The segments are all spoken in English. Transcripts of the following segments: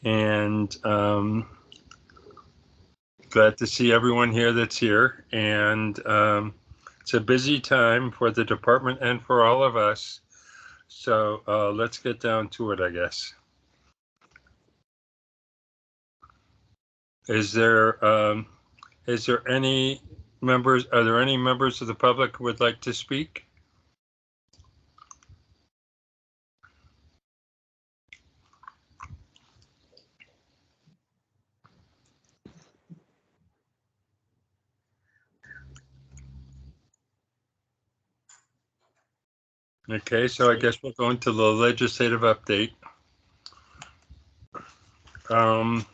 and glad to see everyone here that's here. And it's a busy time for the department and for all of us. So let's get down to it, I guess. Is there any members? Are there any members of the public who would like to speak? Okay, so I guess we'll go into the legislative update. From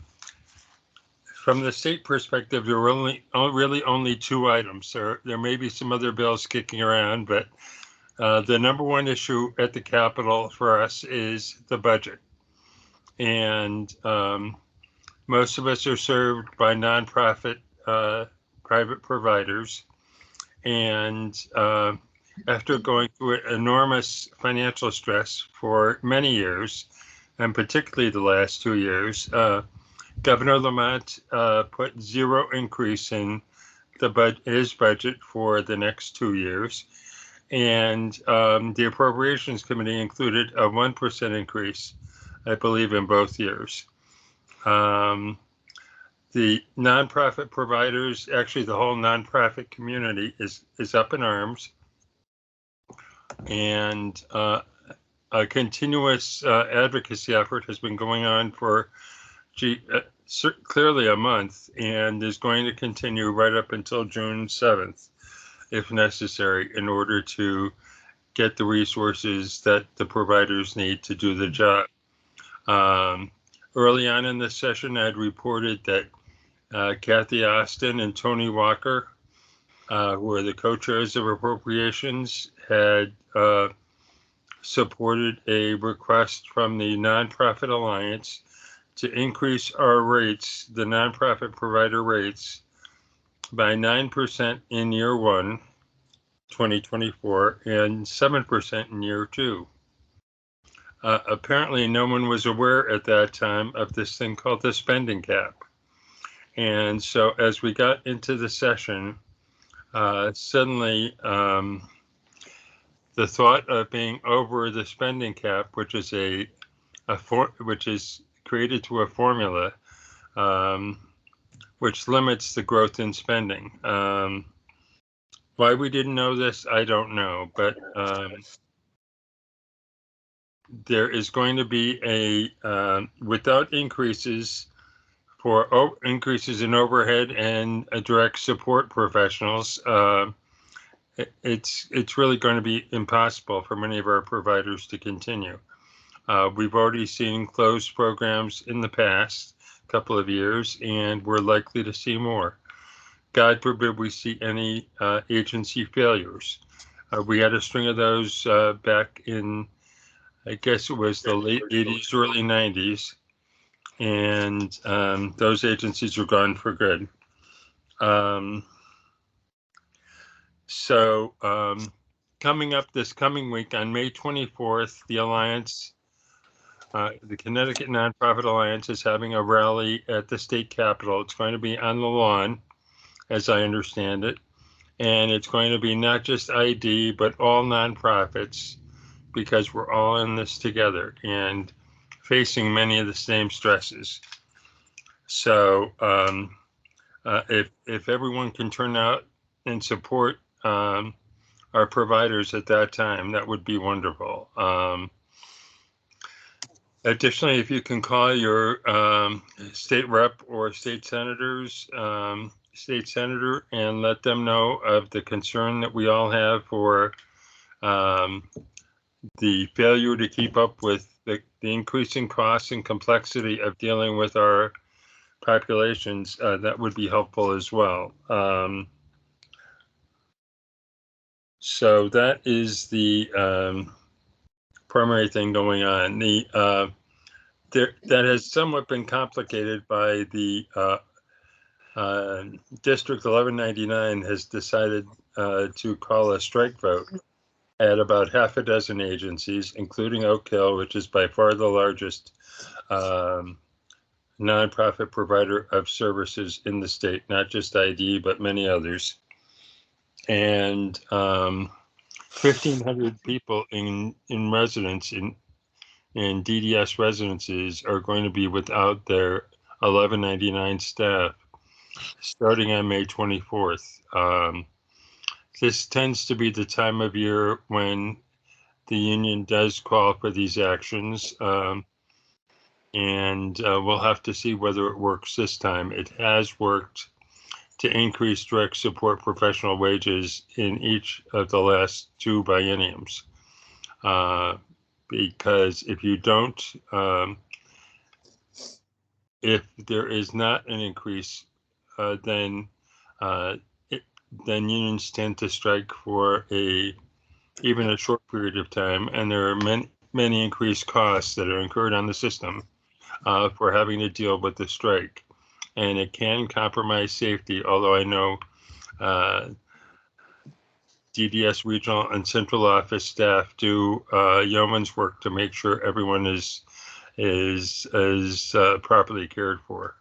the state perspective, there are really only two items. There may be some other bills kicking around, but the number one issue at the Capitol for us is the budget. And most of us are served by nonprofit private providers. And after going through enormous financial stress for many years, and particularly the last 2 years, Governor Lamont put zero increase in his budget for the next 2 years. And the Appropriations Committee included a 1% increase, I believe, in both years. The nonprofit providers, actually the whole nonprofit community is up in arms. And a continuous advocacy effort has been going on for clearly a month, and is going to continue right up until June 7th, if necessary, in order to get the resources that the providers need to do the job. Early on in this session, I had reported that Kathy Austin and Tony Walker, who are the co-chairs of appropriations, had supported a request from the Nonprofit Alliance to increase our rates, the nonprofit provider rates, by 9% in year one, 2024, and 7% in year two. Apparently, no one was aware at that time of this thing called the spending cap. And so as we got into the session, suddenly the thought of being over the spending cap, which is which is created to a formula, which limits the growth in spending. Why we didn't know this, I don't know, but there is going to be a without increases for increases in overhead and direct support professionals. It's really going to be impossible for many of our providers to continue. We've already seen closed programs in the past couple of years, and we're likely to see more. God forbid we see any agency failures. We had a string of those back in, I guess it was the late 80s, early 90s, and those agencies are gone for good. So coming up this coming week on May 24th, the Alliance, the Connecticut Nonprofit Alliance, is having a rally at the state capitol. It's going to be on the lawn, as I understand it. And it's going to be not just ID, but all nonprofits, because we're all in this together and facing many of the same stresses. So if everyone can turn out and support our providers at that time, that would be wonderful. Additionally, if you can call your state rep or state senators, state senator, and let them know of the concern that we all have for the failure to keep up with the increasing costs and complexity of dealing with our populations, that would be helpful as well. So that is the primary thing going on. That has somewhat been complicated by the District 1199 has decided to call a strike vote at about half a dozen agencies, including Oak Hill, which is by far the largest nonprofit provider of services in the state, not just ID, but many others. And 1,500 people in residence in DDS residences are going to be without their 1199 staff starting on May 24th. This tends to be the time of year when the union does call for these actions, and we'll have to see whether it works this time. It has worked to increase direct support professional wages in each of the last 2 bienniums. Because if you don't, if there is not an increase, then unions tend to strike for even a short period of time, and there are many increased costs that are incurred on the system for having to deal with the strike, and it can compromise safety. Although I know DDS regional and central office staff do yeoman's work to make sure everyone is properly cared for.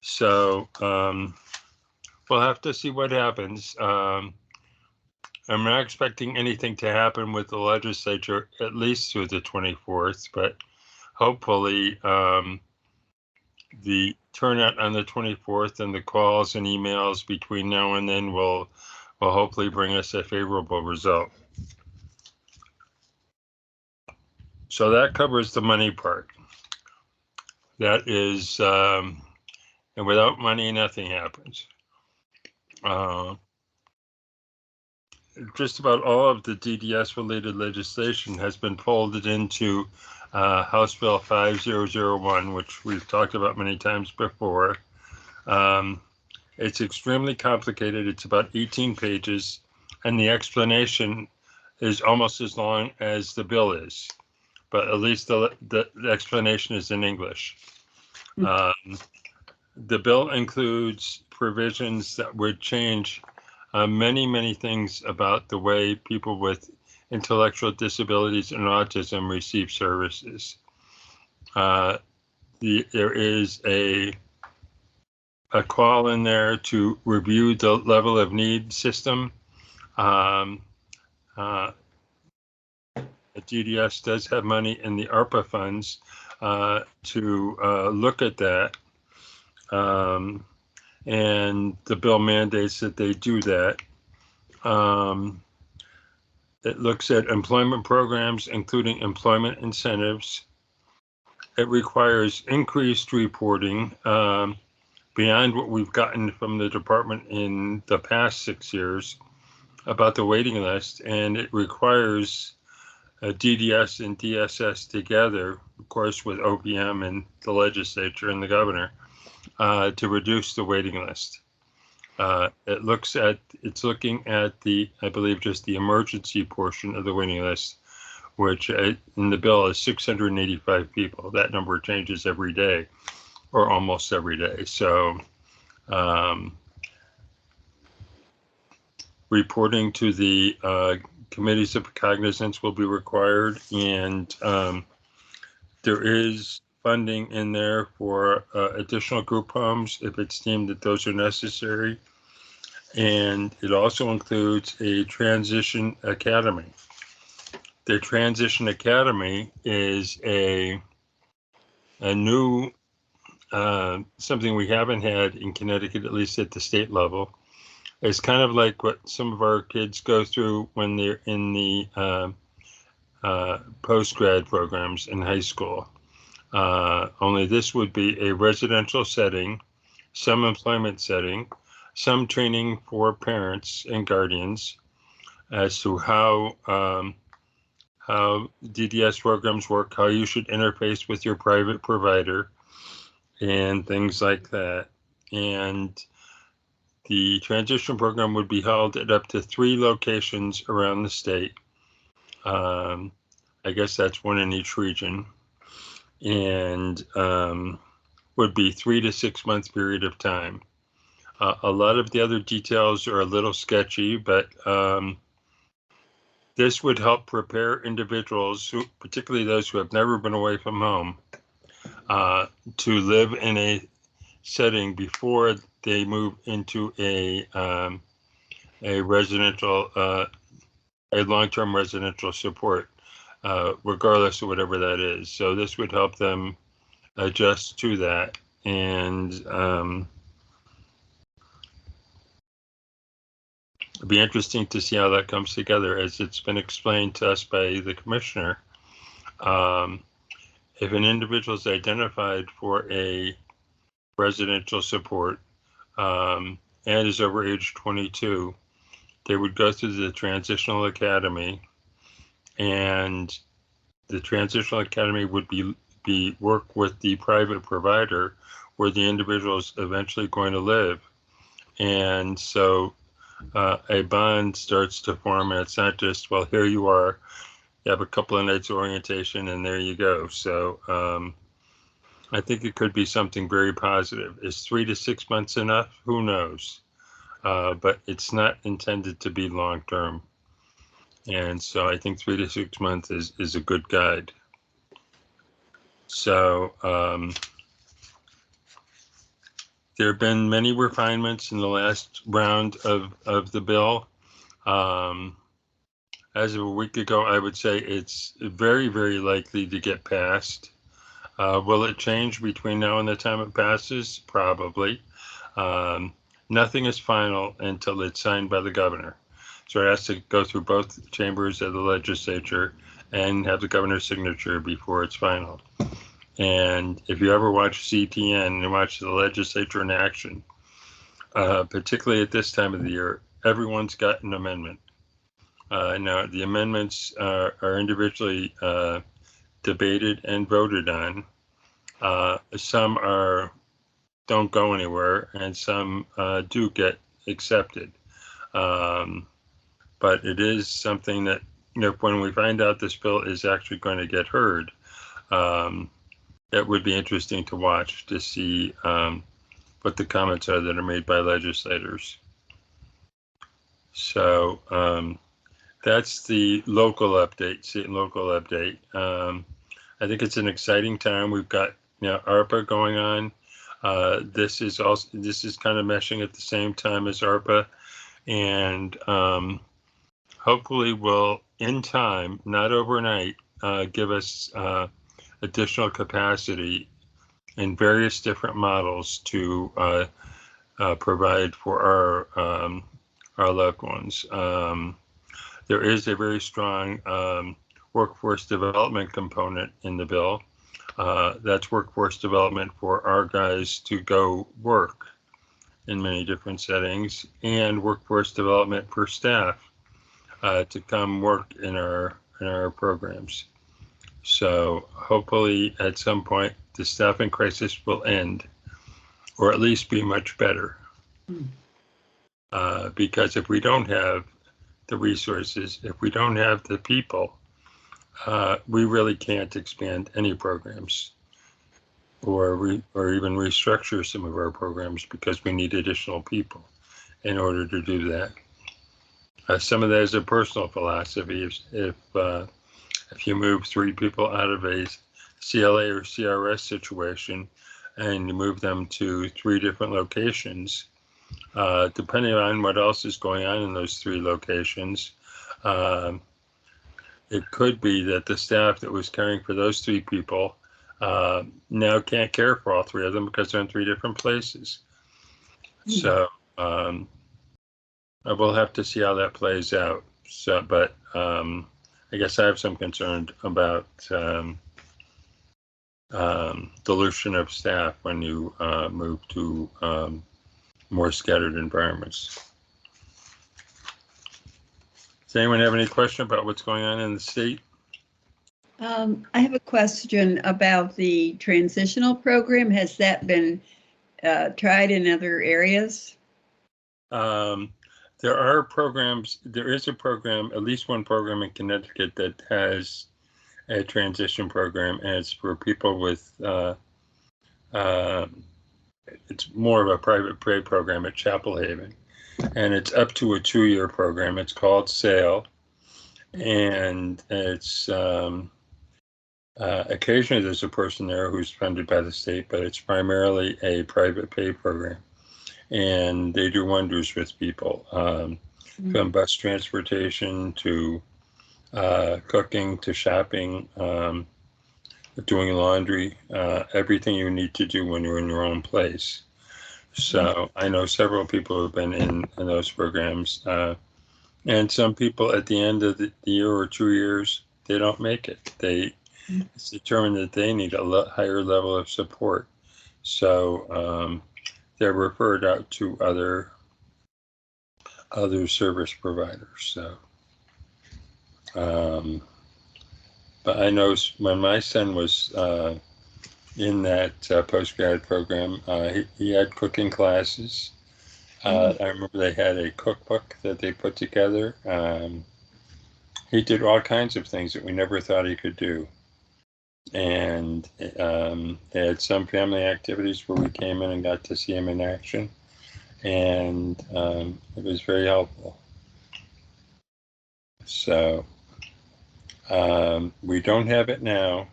So we'll have to see what happens. I'm not expecting anything to happen with the legislature at least through the 24th, but hopefully the turnout on the 24th and the calls and emails between now and then will hopefully bring us a favorable result. So that covers the money part. That is, and without money, nothing happens. Just about all of the DDS-related legislation has been folded into House Bill 5001, which we've talked about many times before. It's extremely complicated. It's about 18 pages, and the explanation is almost as long as the bill is, but at least the explanation is in English. The bill includes provisions that would change many things about the way people with intellectual disabilities and autism receive services. There is a call in there to review the level of need system. DDS does have money in the ARPA funds to look at that. And the bill mandates that they do that. It looks at employment programs, including employment incentives. It requires increased reporting beyond what we've gotten from the department in the past 6 years about the waiting list, and it requires DDS and DSS together, of course, with OPM and the legislature and the governor, to reduce the waiting list. It's looking at I believe, just the emergency portion of the waiting list, which in the bill is 685 people. That number changes every day, or almost every day. So reporting to the committees of cognizance will be required, and there is funding in there for additional group homes if it's deemed that those are necessary. And it also includes a transition academy. The transition academy is a new something we haven't had in Connecticut, at least at the state level. It's kind of like what some of our kids go through when they're in the post-grad programs in high school. Only this would be a residential setting, some employment setting, some training for parents and guardians as to how DDS programs work, how you should interface with your private provider, and things like that. And the transition program would be held at up to 3 locations around the state. I guess that's 1 in each region. And would be 3 to 6 month period of time. A lot of the other details are a little sketchy, but this would help prepare individuals, particularly those who have never been away from home, to live in a setting before they move into a residential, a long-term residential support, regardless of whatever that is. So this would help them adjust to that. And it'd be interesting to see how that comes together, as it's been explained to us by the commissioner. If an individual is identified for a residential support and is over age 22, they would go through the transitional academy, and the transitional academy would be work with the private provider where the individual is eventually going to live. And so a bond starts to form, and it's not just, well, here you are, you have a couple of nights orientation and there you go. So I think it could be something very positive. Is 3 to 6 months enough? Who knows? But it's not intended to be long-term. And so I think 3 to 6 months is a good guide. So there have been many refinements in the last round of the bill. As of a week ago, I would say it's very, very likely to get passed. Will it change between now and the time it passes? Probably. Nothing is final until it's signed by the governor. So it has to go through both chambers of the legislature and have the governor's signature before it's final. And if you ever watch CTN and watch the legislature in action, particularly at this time of the year, everyone's got an amendment. Now, the amendments are individually debated and voted on. Some don't go anywhere, and some do get accepted. But it is something that, when we find out this bill is actually going to get heard, it would be interesting to watch to see what the comments are that are made by legislators. So that's the local update, state and local update. I think it's an exciting time. We've got ARPA going on. This is kind of meshing at the same time as ARPA, and hopefully will, in time, not overnight, give us additional capacity in various different models to provide for our loved ones. There is a very strong workforce development component in the bill. That's workforce development for our guys to go work in many different settings, and workforce development for staff to come work in our programs. So hopefully at some point the staffing crisis will end, or at least be much better. Because if we don't have the resources, if we don't have the people, we really can't expand any programs or even restructure some of our programs, because we need additional people in order to do that. Some of that is a personal philosophy. If you move 3 people out of a CLA or CRS situation and you move them to 3 different locations, depending on what else is going on in those 3 locations, it could be that the staff that was caring for those 3 people now can't care for all 3 of them because they're in 3 different places. So we'll have to see how that plays out. So, but I guess I have some concern about dilution of staff when you move to more scattered environments. Does anyone have any question about what's going on in the state? I have a question about the transitional program. Has that been tried in other areas? There are programs. There is a program, at least one program in Connecticut that has a transition program, and it's for people with, it's more of a private pay program at Chapel Haven, and it's up to a 2-year program. It's called SAIL, and it's Occasionally there's a person there who's funded by the state, but it's primarily a private pay program. And they do wonders with people, from bus transportation to cooking to shopping, doing laundry, everything you need to do when you're in your own place. So I know several people who've been in those programs, and some people at the end of the year or 2 years, they don't make it. It's determined that they need a higher level of support. So they're referred out to other service providers. So, but I know when my son was in that postgrad program, he had cooking classes. I remember they had a cookbook that they put together. He did all kinds of things that we never thought he could do. And they had some family activities where we came in and got to see him in action. And it was very helpful. So we don't have it now.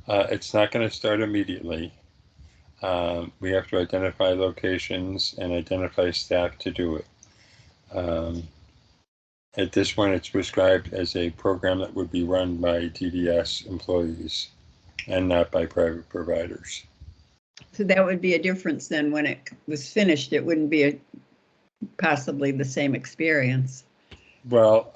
It's not going to start immediately. We have to identify locations and identify staff to do it. At this point, it's prescribed as a program that would be run by DDS employees and not by private providers. So that would be a difference then when it was finished. It wouldn't be possibly the same experience. Well,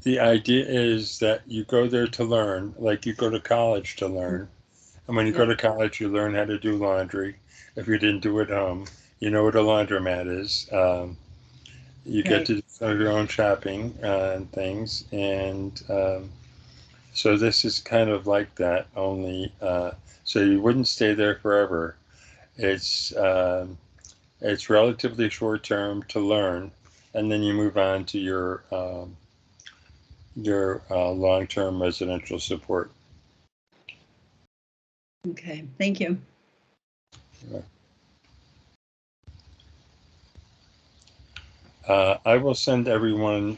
the idea is that you go there to learn, like you go to college to learn. And when you go to college, you learn how to do laundry. If you didn't do it at home, you know what a laundromat is. You get to do some of your own shopping and things. And so this is kind of like that, only so you wouldn't stay there forever. It's relatively short term to learn, and then you move on to your long-term residential support. Okay, thank you. I will send everyone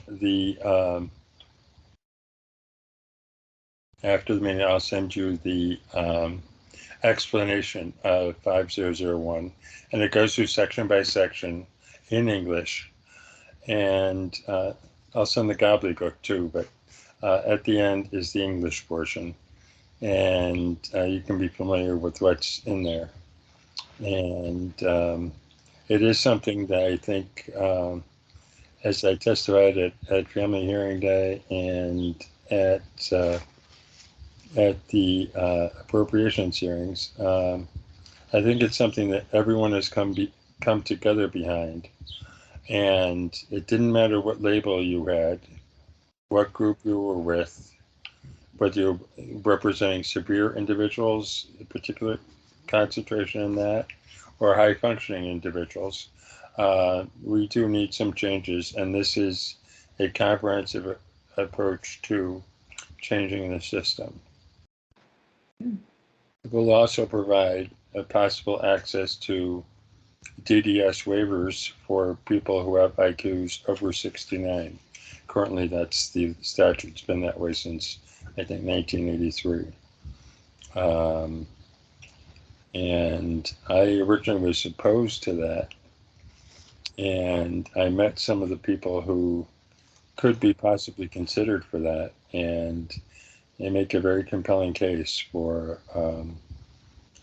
after the meeting, I'll send you the explanation of 5001, and it goes through section by section in English. And I'll send the gobbledygook too, but at the end is the English portion. And you can be familiar with what's in there. And it is something that I think, as I testified at Family Hearing Day and at the appropriations hearings, I think it's something that everyone has come together behind. And it didn't matter what label you had, what group you were with, whether you're representing severe individuals, a particular concentration in that, or high functioning individuals. We do need some changes, and this is a comprehensive approach to changing the system. It will also provide a possible access to DDS waivers for people who have IQs over 69. Currently, that's the statute. It's been that way since, I think, 1983. And I originally was opposed to that. And I met some of the people who could be possibly considered for that. And they make a very compelling case for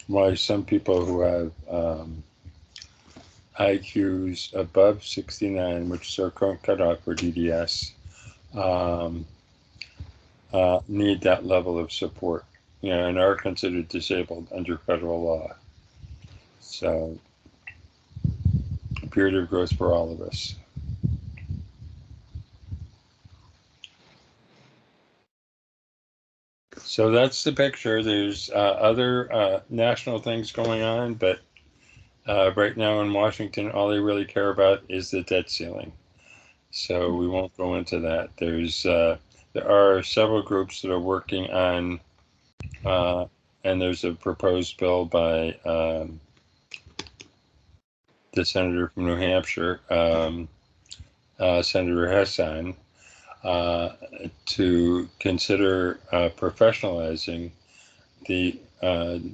why some people who have IQs above 69, which is our current cutoff for DDS, need that level of support, and are considered disabled under federal law. So, a period of growth for all of us. So that's the picture. There's other national things going on, but right now in Washington, all they really care about is the debt ceiling. So we won't go into that. There are several groups that are working on, and there's a proposed bill by the senator from New Hampshire, Senator Hassan, to consider professionalizing the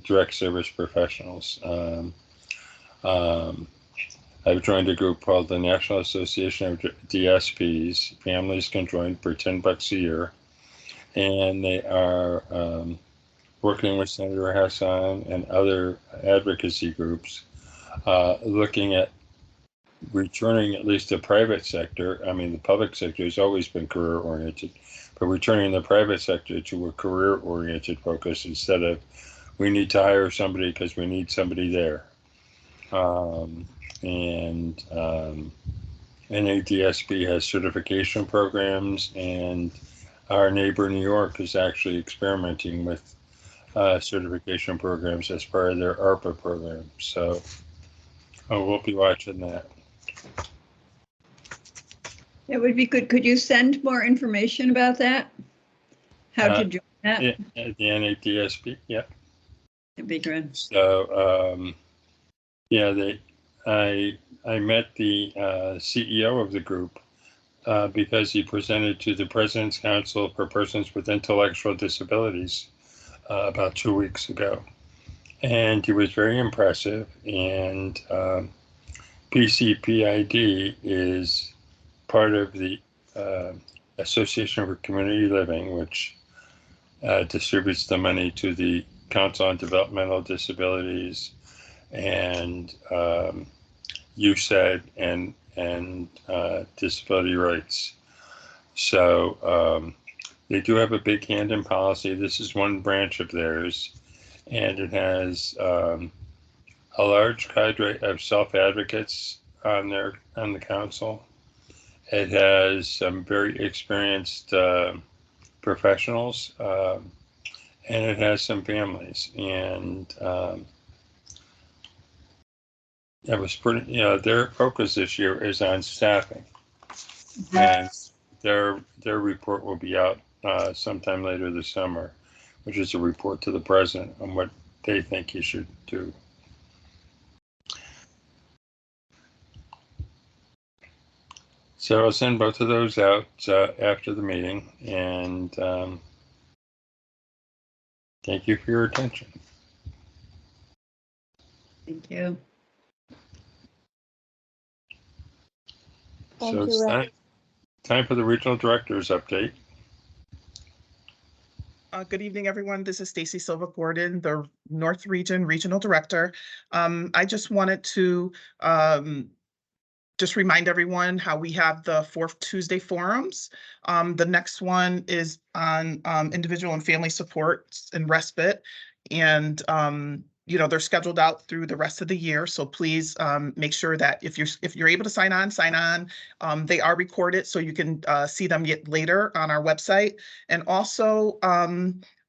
direct service professionals. I've joined a group called the National Association of DSPs. Families can join for $10 a year, and they are working with Senator Hassan and other advocacy groups, looking at returning at least the private sector. I mean, the public sector has always been career-oriented, but returning the private sector to a career-oriented focus instead of we need to hire somebody because we need somebody there. NADSP has certification programs, and our neighbor New York is actually experimenting with certification programs as part of their ARPA program. So we'll be watching that. That would be good. Could you send more information about that? How to join that? The NADSP, yeah. That'd be good. So, yeah, I met the CEO of the group because he presented to the President's Council for Persons with Intellectual Disabilities about 2 weeks ago. And he was very impressive. And PCPID is part of the Association for Community Living, which distributes the money to the Council on Developmental Disabilities and USAID and disability rights. So they do have a big hand in policy. This is one branch of theirs, and it has a large cadre of self-advocates on the council. It has some very experienced professionals, and it has some families. And it was pretty. Their focus this year is on staffing, and their report will be out sometime later this summer, which is a report to the president on what they think he should do. So I'll send both of those out after the meeting, and thank you for your attention. Thank you. So it's time for the regional director's update. Good evening, everyone. This is Stacy Silva Gordon, the North Region Regional Director. I just wanted to just remind everyone how we have the 4th Tuesday forums. The next one is on individual and family supports and respite. And they're scheduled out through the rest of the year. So please make sure that if you're able to sign on. They are recorded, so you can see them later on our website. And also,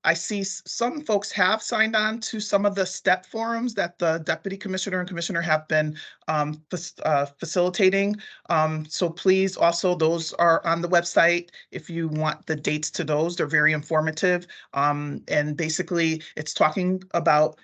I see some folks have signed on to some of the STEP forums that the Deputy Commissioner and Commissioner have been facilitating. So please, also, those are on the website if you want the dates to those. They're very informative. And basically, it's talking about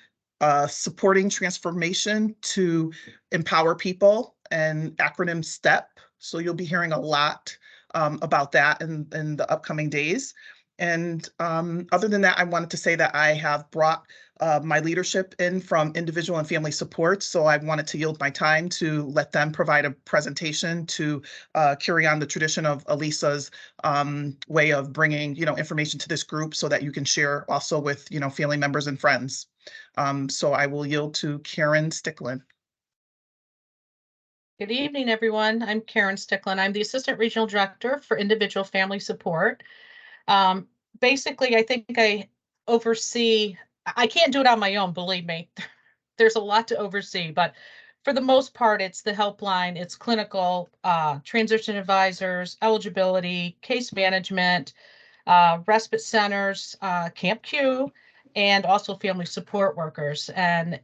supporting transformation to empower people, and acronym STEP. So you'll be hearing a lot about that in the upcoming days. And other than that, I wanted to say that I have brought my leadership in from individual and family support. So I wanted to yield my time to let them provide a presentation to carry on the tradition of Elisa's way of bringing, information to this group so that you can share also with, family members and friends. So I will yield to Karen Sticklin. Good evening, everyone. I'm Karen Sticklin. I'm the Assistant Regional Director for Individual Family Support. Basically, I think I oversee, I can't do it on my own, believe me. There's a lot to oversee, but for the most part, it's the helpline, it's clinical, transition advisors, eligibility, case management, respite centers, Camp Q, and also family support workers. And,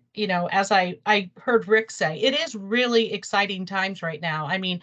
as I heard Rick say, it is really exciting times right now. I mean,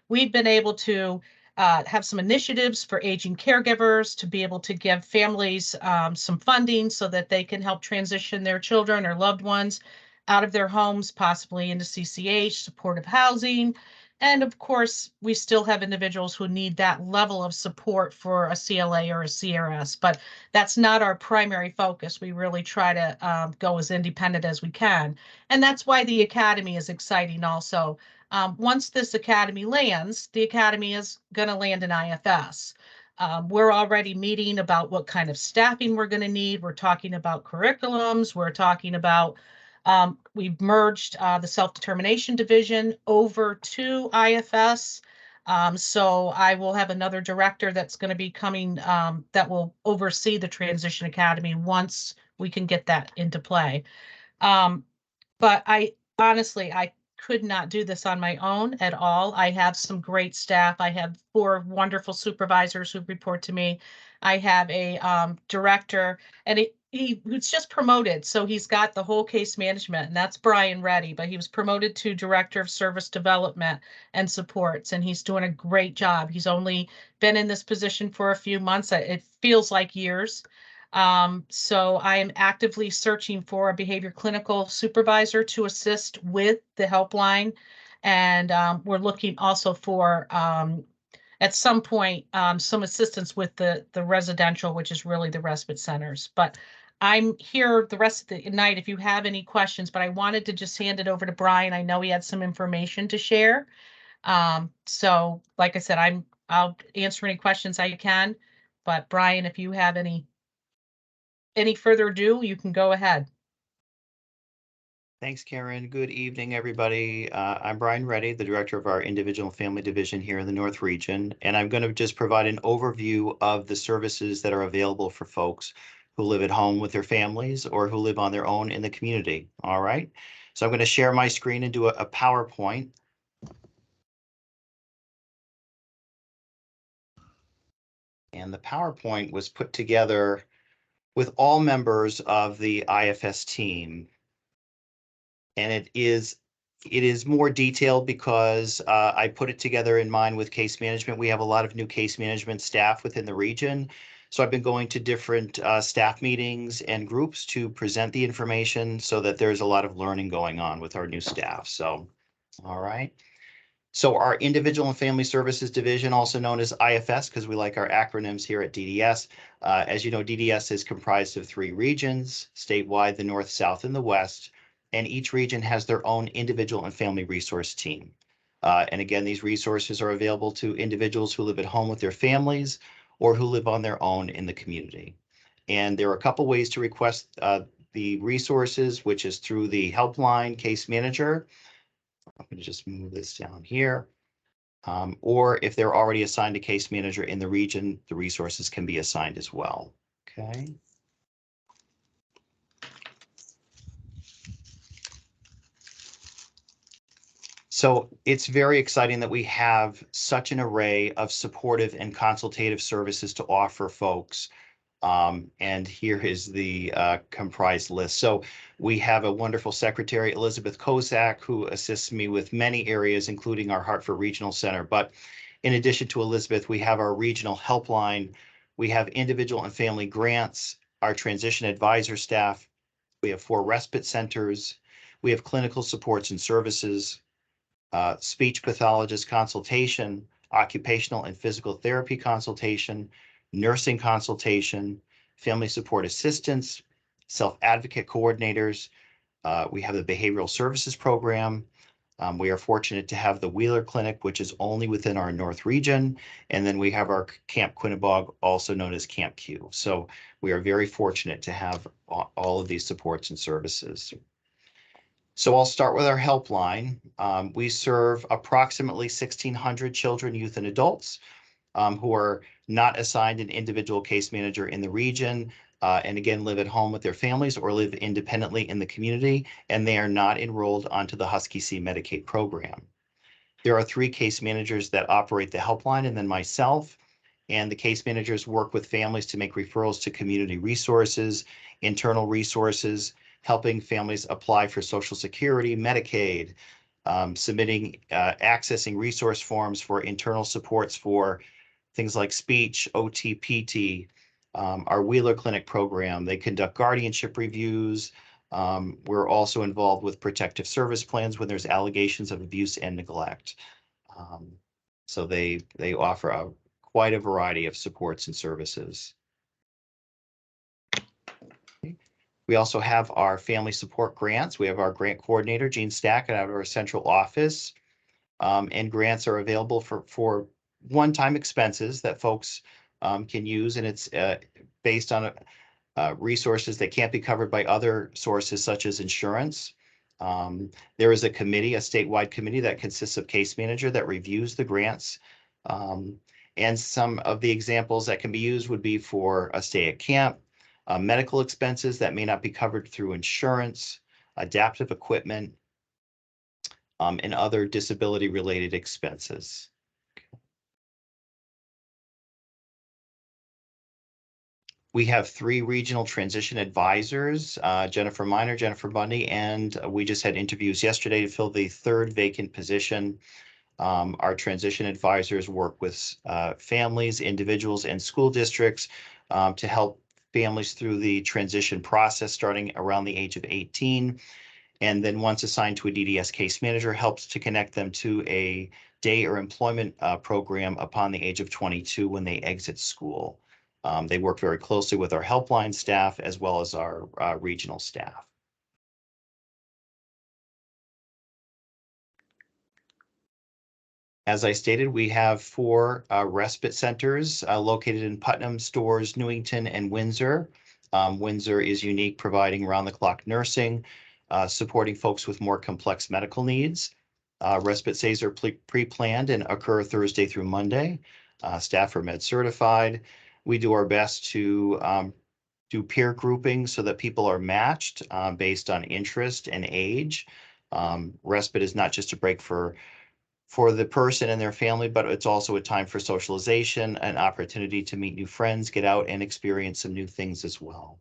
we've been able to have some initiatives for aging caregivers to be able to give families some funding so that they can help transition their children or loved ones out of their homes, possibly into CCH, supportive housing. And of course, we still have individuals who need that level of support for a CLA or a CRS, but that's not our primary focus. We really try to go as independent as we can. And that's why the academy is exciting also. Once this academy lands, the academy is going to land in IFS. We're already meeting about what kind of staffing we're going to need. We're talking about curriculums. We're talking about we've merged the self-determination division over to IFS. So I will have another director that's going to be coming that will oversee the Transition Academy once we can get that into play. But I honestly, I could not do this on my own at all. I have some great staff. I have 4 wonderful supervisors who report to me. I have a director, and he was just promoted, so he's got the whole case management, and that's Brian Reddy, but he was promoted to Director of Service Development and Supports, and he's doing a great job. He's only been in this position for a few months. It feels like years. So I am actively searching for a behavior clinical supervisor to assist with the helpline. And we're looking also for, at some point, some assistance with the residential, which is really the respite centers. But I'm here the rest of the night if you have any questions, but I wanted to just hand it over to Brian. I know he had some information to share. So like I said, I'll answer any questions I can. But Brian, if you have any further ado, you can go ahead. Thanks, Karen. Good evening, everybody. I'm Brian Reddy, the director of our Individual and Family Division here in the North Region, and I'm going to just provide an overview of the services that are available for folks who live at home with their families or who live on their own in the community. All right. So I'm going to share my screen and do a PowerPoint. And the PowerPoint was put together with all members of the IFS team. And it is more detailed because I put it together in mind with case management. We have a lot of new case management staff within the region. So I've been going to different staff meetings and groups to present the information so that there's a lot of learning going on with our new staff. So, all right. So our Individual and Family Services Division, also known as IFS, because we like our acronyms here at DDS. As you know, DDS is comprised of 3 regions, statewide, the North, South, and the West. And each region has their own individual and family resource team. And again, these resources are available to individuals who live at home with their families or who live on their own in the community. And there are a couple ways to request the resources, which is through the helpline case manager. I'm going to just move this down here. Or if they're already assigned a case manager in the region, the resources can be assigned as well. Okay. So it's very exciting that we have such an array of supportive and consultative services to offer folks. And here is the comprised list. So we have a wonderful secretary, Elizabeth Kozak, who assists me with many areas, including our Hartford Regional Center. But in addition to Elizabeth, we have our regional helpline. We have individual and family grants, our transition advisor staff. We have 4 respite centers. We have clinical supports and services, speech pathologist consultation, occupational and physical therapy consultation, nursing consultation, family support assistance, self-advocate coordinators. We have the behavioral services program. We are fortunate to have the Wheeler Clinic, which is only within our North region. And then we have our Camp Quinebaug, also known as Camp Q. So we are very fortunate to have all of these supports and services. So I'll start with our helpline. We serve approximately 1,600 children, youth, and adults who are not assigned an individual case manager in the region, and again, live at home with their families or live independently in the community, and they are not enrolled onto the Husky C Medicaid program. There are 3 case managers that operate the helpline, and then myself. And the case managers work with families to make referrals to community resources, internal resources, helping families apply for Social Security, Medicaid, submitting, accessing resource forms for internal supports for things like speech, OT, PT, our Wheeler Clinic program. They conduct guardianship reviews. We're also involved with protective service plans when there's allegations of abuse and neglect. So they offer quite a variety of supports and services. We also have our family support grants. We have our grant coordinator, Jean Stack, out of our central office. And grants are available for one-time expenses that folks can use, and it's based on resources that can't be covered by other sources such as insurance. There is a committee, a statewide committee that consists of case manager that reviews the grants. And some of the examples that can be used would be for a stay at camp, medical expenses that may not be covered through insurance, adaptive equipment, and other disability-related expenses. We have 3 regional transition advisors, Jennifer Miner, Jennifer Bundy, and we just had interviews yesterday to fill the 3rd vacant position. Our transition advisors work with families, individuals, and school districts to help families through the transition process starting around the age of 18. And then once assigned to a DDS case manager, helps to connect them to a day or employment program upon the age of 22 when they exit school. They work very closely with our helpline staff as well as our regional staff. As I stated, we have 4 respite centers located in Putnam, Storrs, Newington, and Windsor. Windsor is unique, providing round-the-clock nursing, supporting folks with more complex medical needs. Respite stays are pre-planned and occur Thursday through Monday. Staff are med certified. We do our best to do peer grouping so that people are matched based on interest and age. Respite is not just a break for the person and their family, but it's also a time for socialization, an opportunity to meet new friends, get out and experience some new things as well.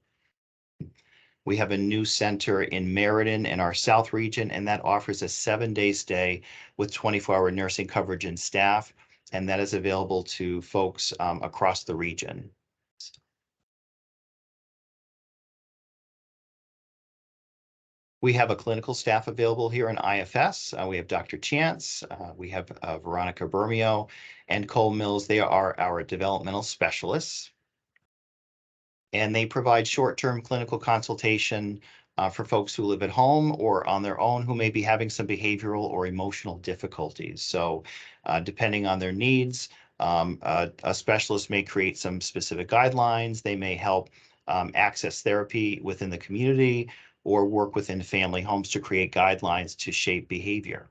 We have a new center in Meriden in our South region, and that offers a 7-day stay with 24-hour nursing coverage and staff, and that is available to folks across the region. We have a clinical staff available here in IFS. We have Dr. Chance, we have Veronica Bermio, and Cole Mills. They are our developmental specialists. And they provide short-term clinical consultation for folks who live at home or on their own who may be having some behavioral or emotional difficulties. So depending on their needs, a specialist may create some specific guidelines. They may help access therapy within the community or work within family homes to create guidelines to shape behavior.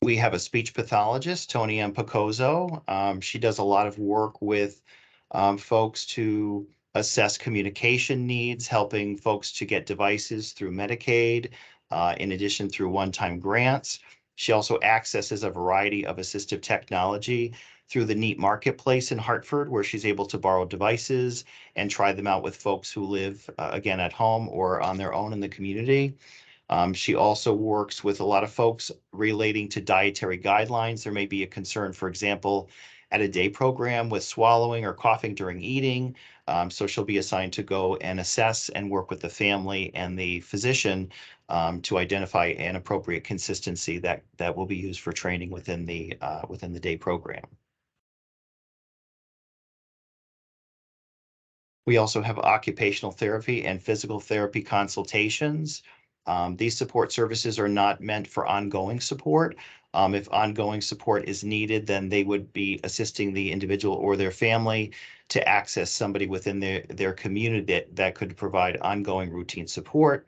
We have a speech pathologist, Tony M. Picozzo. She does a lot of work with folks to assess communication needs, helping folks to get devices through Medicaid, in addition through one-time grants. She also accesses a variety of assistive technology through the NEAT Marketplace in Hartford, where she's able to borrow devices and try them out with folks who live, again, at home or on their own in the community. She also works with a lot of folks relating to dietary guidelines. There may be a concern, for example, at a day program with swallowing or coughing during eating. So she'll be assigned to go and assess and work with the family and the physician to identify an appropriate consistency that will be used for training within the day program. We also have occupational therapy and physical therapy consultations. These support services are not meant for ongoing support. If ongoing support is needed, then they would be assisting the individual or their family to access somebody within their community that could provide ongoing routine support.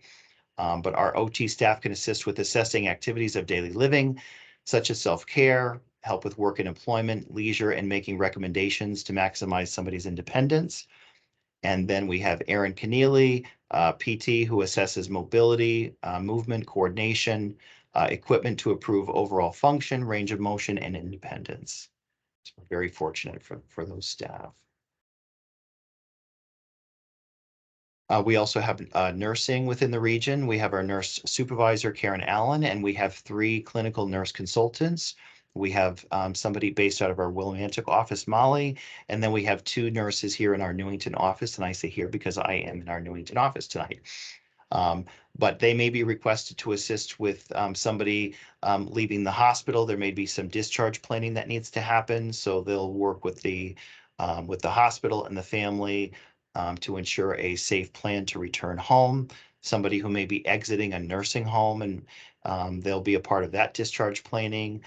But our OT staff can assist with assessing activities of daily living, such as self-care, help with work and employment, leisure, and making recommendations to maximize somebody's independence. And then we have Erin Keneally, PT, who assesses mobility, movement, coordination, equipment to improve overall function, range of motion, and independence. So we're very fortunate for those staff. We also have nursing within the region. We have our nurse supervisor, Karen Allen, and we have 3 clinical nurse consultants. We have somebody based out of our Willimantic office, Molly, and then we have 2 nurses here in our Newington office, and I say here because I am in our Newington office tonight. But they may be requested to assist with somebody leaving the hospital. There may be some discharge planning that needs to happen, so they'll work with the hospital and the family to ensure a safe plan to return home. Somebody who may be exiting a nursing home, and they'll be a part of that discharge planning.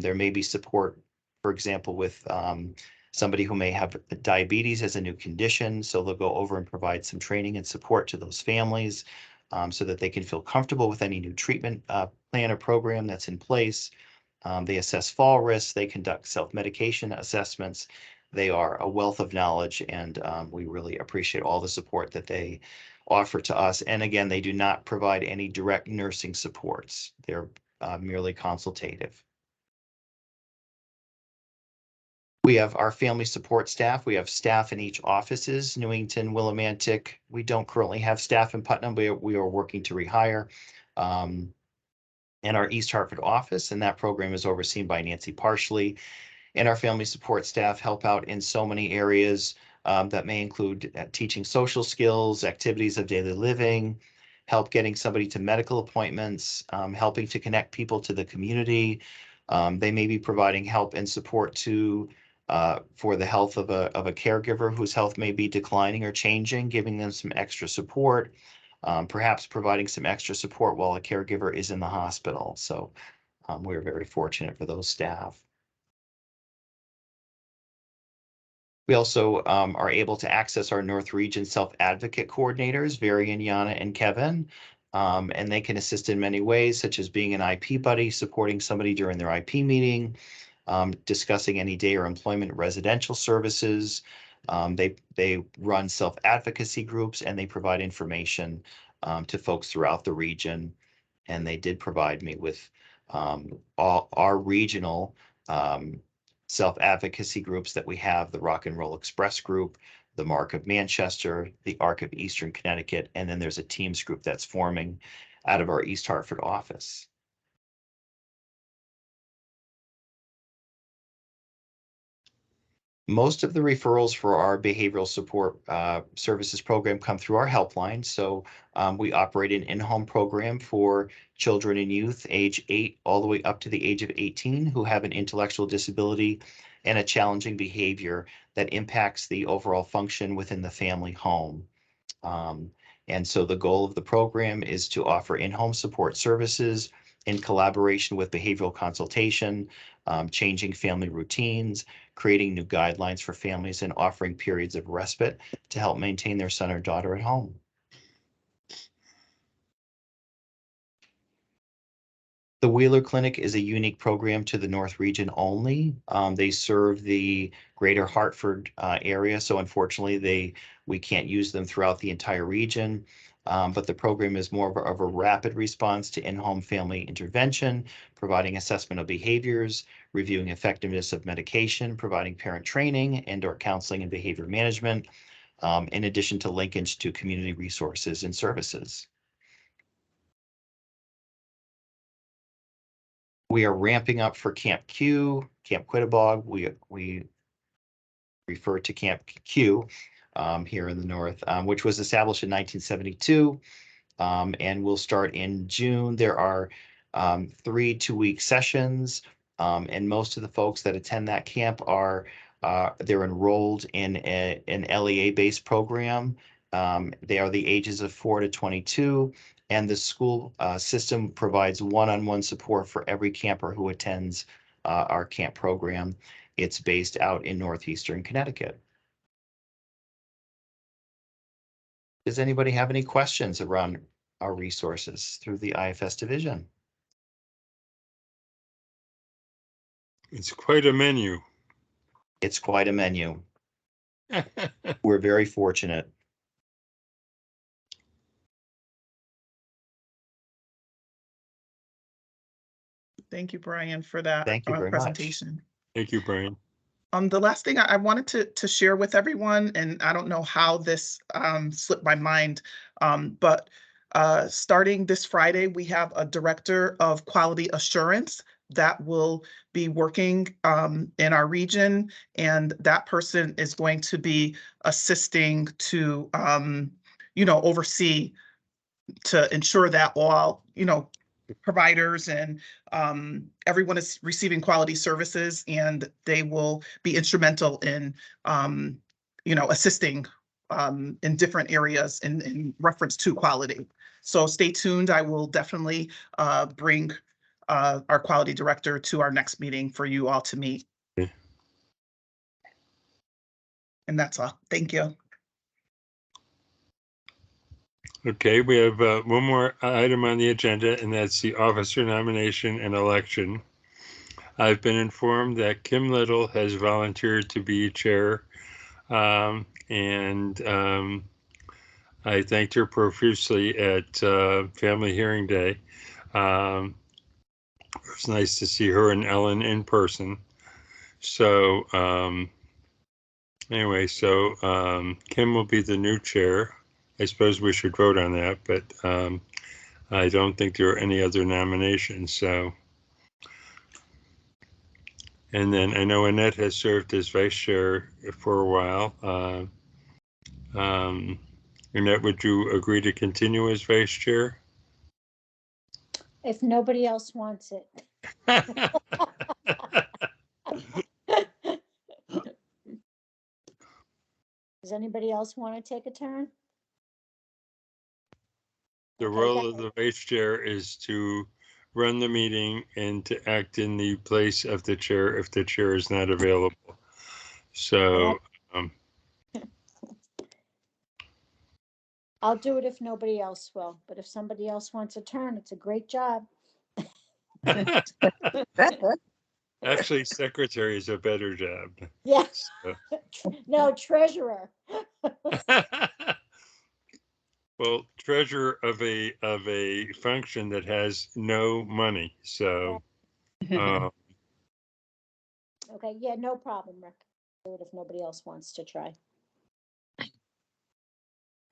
There may be support, for example, with somebody who may have diabetes as a new condition, so they'll go over and provide some training and support to those families so that they can feel comfortable with any new treatment plan or program that's in place. They assess fall risks, they conduct self-medication assessments. They are a wealth of knowledge, and we really appreciate all the support that they offer to us. And again, they do not provide any direct nursing supports. They're merely consultative. We have our family support staff. We have staff in each offices, Newington, Willimantic. We don't currently have staff in Putnam. We are working to rehire. And our East Hartford office, and that program is overseen by Nancy Parsley. And our family support staff help out in so many areas that may include teaching social skills, activities of daily living, help getting somebody to medical appointments, helping to connect people to the community. They may be providing help and support for the health of a caregiver whose health may be declining or changing, giving them some extra support, perhaps providing some extra support while a caregiver is in the hospital. So we're very fortunate for those staff. We also are able to access our North Region self-advocate coordinators, Varian, Yana, and Kevin, and they can assist in many ways, such as being an IP buddy, supporting somebody during their IP meeting, discussing any day or employment residential services. They run self-advocacy groups, and they provide information to folks throughout the region. And they did provide me with all our regional self-advocacy groups that we have: the Rock and Roll Express group, the Mark of Manchester, the Arc of Eastern Connecticut, and then there's a Teams group that's forming out of our East Hartford office. Most of the referrals for our behavioral support services program come through our helpline. So we operate an in-home program for children and youth age 8 all the way up to the age of 18 who have an intellectual disability and a challenging behavior that impacts the overall function within the family home. And so the goal of the program is to offer in-home support services in collaboration with behavioral consultation, changing family routines, creating new guidelines for families, and offering periods of respite to help maintain their son or daughter at home. The Wheeler Clinic is a unique program to the North Region only. They serve the greater Hartford area, so unfortunately we can't use them throughout the entire region. But the program is more of a rapid response to in-home family intervention, providing assessment of behaviors, reviewing effectiveness of medication, providing parent training and/or counseling and behavior management, in addition to linkage to community resources and services. We are ramping up for Camp Q, Camp Quinebaug. We refer to Camp Q here in the north, which was established in 1972 and will start in June. There are 3 2-week sessions, and most of the folks that attend that camp are they're enrolled in an LEA-based program. They are the ages of 4 to 22. And the school system provides one-on-one support for every camper who attends our camp program. It's based out in northeastern Connecticut. Does anybody have any questions around our resources through the IFS division? It's quite a menu. It's quite a menu. We're very fortunate. Thank you, Brian, for that Thank you very presentation. Thank you, Brian. The last thing I wanted to share with everyone, and I don't know how this slipped my mind, but starting this Friday, we have a director of quality assurance that will be working in our region, and that person is going to be assisting to, oversee to ensure that all, providers and everyone is receiving quality services, and they will be instrumental in, assisting in different areas in reference to quality. So stay tuned. I will definitely bring our quality director to our next meeting for you all to meet. Okay. And that's all. Thank you. Okay, we have one more item on the agenda, and that's the officer nomination and election. I've been informed that Kim Little has volunteered to be chair, and I thanked her profusely at Family Hearing Day. It was nice to see her and Ellen in person. So anyway, Kim will be the new chair. I suppose we should vote on that, but I don't think there are any other nominations. So, and then I know Annette has served as vice chair for a while. Annette, would you agree to continue as vice chair? If nobody else wants it. Does anybody else want to take a turn? The Okay, role that- of the vice chair is to run the meeting and to act in the place of the chair if the chair is not available. So, I'll do it if nobody else will, but if somebody else wants a turn, it's a great job. actually, secretary is a better job. Yes. So. No, treasurer. Well, treasurer of a function that has no money. So, Okay, yeah, no problem, Rick. Do it if nobody else wants to try.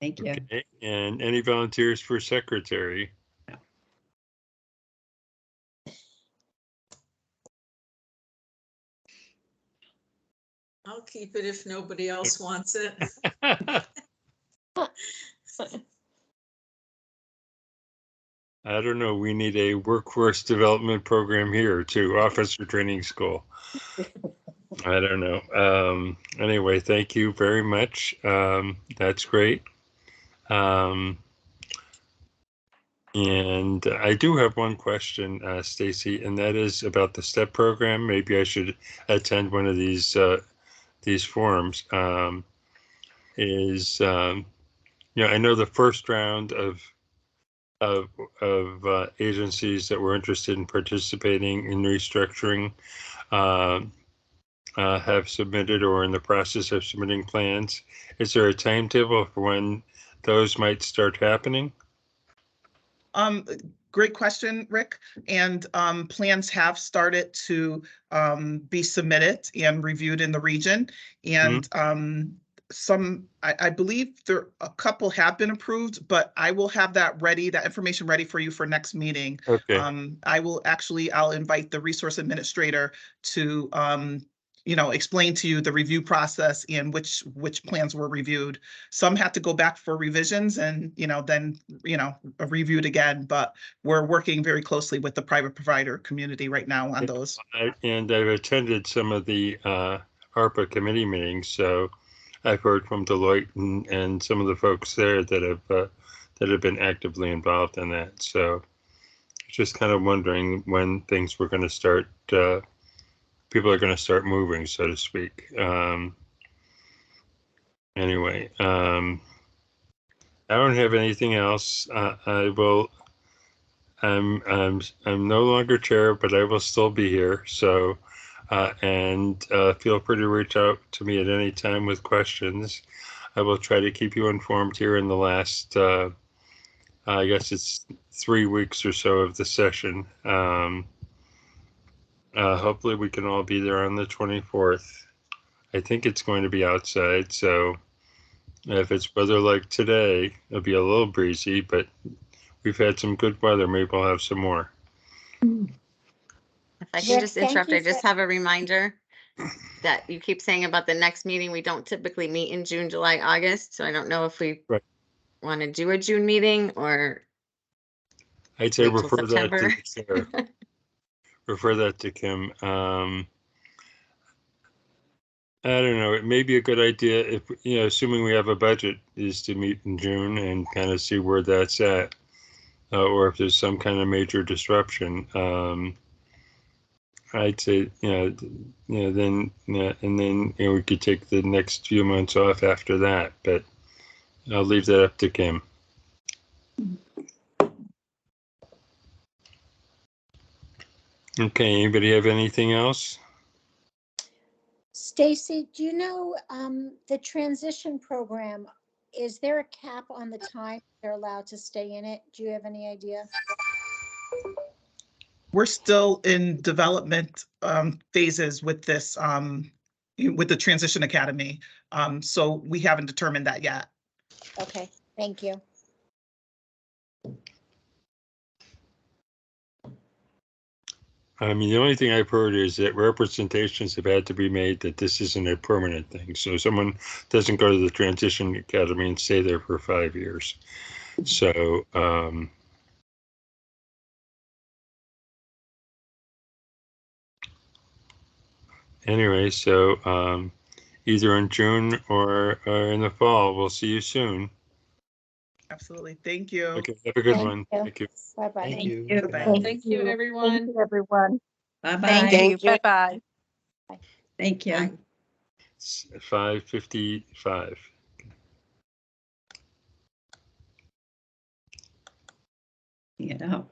Thank you. okay. And any volunteers for secretary? I'll keep it if nobody else wants it. I don't know. We need a workforce development program here too, officer training school. I don't know. Anyway, thank you very much. That's great. And I do have one question, Stacy, and that is about the STEP program. Maybe I should attend one of these forums. I know the first round of agencies that were interested in participating in restructuring have submitted or in the process of submitting plans. Is there a timetable for when those might start happening? Great question, Rick. And plans have started to be submitted and reviewed in the region. And I believe a couple have been approved, but I will have that information ready for you for next meeting. Okay. I'll invite the resource administrator to explain to you the review process and which plans were reviewed. Some had to go back for revisions and, then reviewed again, but we're working very closely with the private provider community right now on those. And I've attended some of the ARPA committee meetings, so I've heard from Deloitte and some of the folks there that have been actively involved in that. So just kind of wondering when things were going to start, people are going to start moving, so to speak. Anyway, I don't have anything else. I'm no longer chair, but I will still be here. So, feel free to reach out to me at any time with questions. I will try to keep you informed here in the last, I guess it's 3 weeks or so of the session. Hopefully we can all be there on the 24th. I think it's going to be outside, so if it's weather like today, it'll be a little breezy, but we've had some good weather. Maybe we'll have some more. If I can Rick, just thank interrupt, you I just for- have a reminder that you keep saying about the next meeting. We don't typically meet in June, July, August. So I don't know if we Right. want to do a June meeting or I'd say wait till refer that to September? the chair. Refer that to Kim. I don't know. It may be a good idea if, assuming we have a budget, is to meet in June and kind of see where that's at. Or if there's some kind of major disruption. I'd say, then, and then, we could take the next few months off after that, but I'll leave that up to Kim. Okay, anybody have anything else? Stacy, do you know, the transition program, is there a cap on the time they're allowed to stay in it? Do you have any idea? We're still in development phases with this, with the Transition Academy. So we haven't determined that yet. Okay, thank you. I mean, the only thing I've heard is that representations have had to be made that this isn't a permanent thing. So someone doesn't go to the Transition Academy and stay there for 5 years. So, anyway, so either in June or in the fall, we'll see you soon. Absolutely. Thank you. Okay, have a good Thank one. you. Thank you. Bye-bye. Thank you. you. Good Bye. night. Thank you, everyone. everyone. Bye-bye. Thank you. Bye-bye. Thank you. Bye. It's 5:55. Get out.